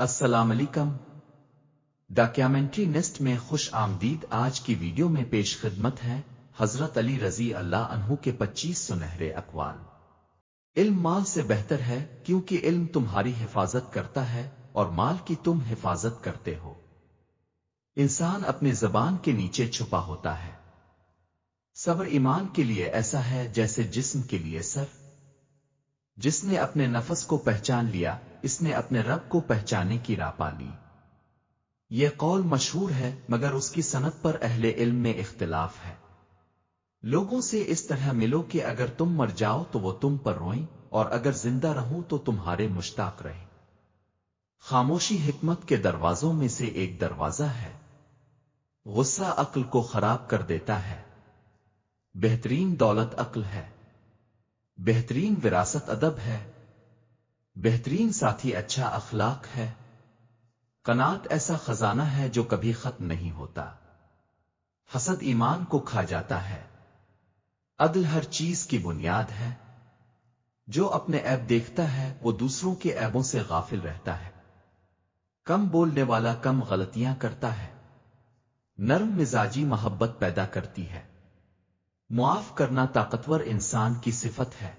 السلام علیکم۔ Documentary nest میں خوش آمدید۔ آج کی ویڈیو میں پیش خدمت ہے حضرت علی رضی اللہ عنہ کے 25 سنہرے اقوال۔ علم مال سے بہتر ہے کیونکہ علم تمہاری حفاظت کرتا ہے اور مال کی تم حفاظت کرتے ہو۔ انسان اپنی زبان کے نیچے چھپا ہوتا ہے۔ صبر ایمان کے لیے ایسا ہے جیسے جسم کے لیے سر۔ جس نے اپنے نفس کو پہچان لیا، اس نے اپنے رب کو پہچانے کی راہ پا لی۔ یہ قول مشہور ہے مگر اس کی سند پر اہل علم میں اختلاف ہے۔ لوگوں سے اس طرح ملو کہ اگر تم مر جاؤ تو وہ تم پر روئیں، اور اگر زندہ رہو تو تمہارے مشتاق رہیں۔ خاموشی حکمت کے دروازوں میں سے ایک دروازہ ہے۔ غصہ عقل کو خراب کر دیتا ہے۔ بہترین دولت عقل ہے۔ بہترین وراثت ادب ہے۔ بہترین ساتھی اچھا اخلاق ہے۔ قناعت ایسا خزانہ ہے جو کبھی ختم نہیں ہوتا۔ حسد ایمان کو کھا جاتا ہے۔ عدل ہر چیز کی بنیاد ہے۔ جو اپنے عیب دیکھتا ہے وہ دوسروں کے عیبوں سے غافل رہتا ہے۔ کم بولنے والا کم غلطیاں کرتا ہے۔ نرم مزاجی محبت پیدا کرتی ہے۔ معاف کرنا طاقتور انسان کی صفت ہے۔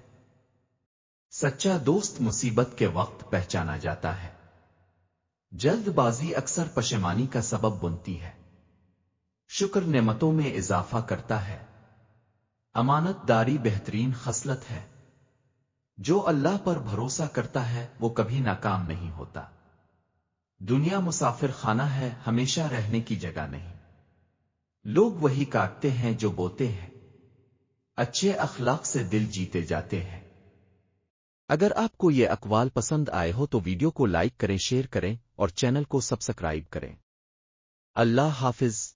سچا دوست مصیبت کے وقت پہچانا جاتا ہے۔ جلد بازی اکثر پشیمانی کا سبب بنتی ہے۔ شکر نعمتوں میں اضافہ کرتا ہے۔ امانت داری بہترین خصلت ہے۔ جو اللہ پر بھروسہ کرتا ہے وہ کبھی ناکام نہیں ہوتا۔ دنیا مسافر خانہ ہے، ہمیشہ رہنے کی جگہ نہیں۔ لوگ وہی کاٹتے ہیں جو بوتے ہیں۔ اچھے اخلاق سے دل جیتے جاتے ہیں۔ اگر آپ کو یہ اقوال پسند آئے ہو تو ویڈیو کو لائک کریں، شیئر کریں اور چینل کو سبسکرائب کریں۔ اللہ حافظ۔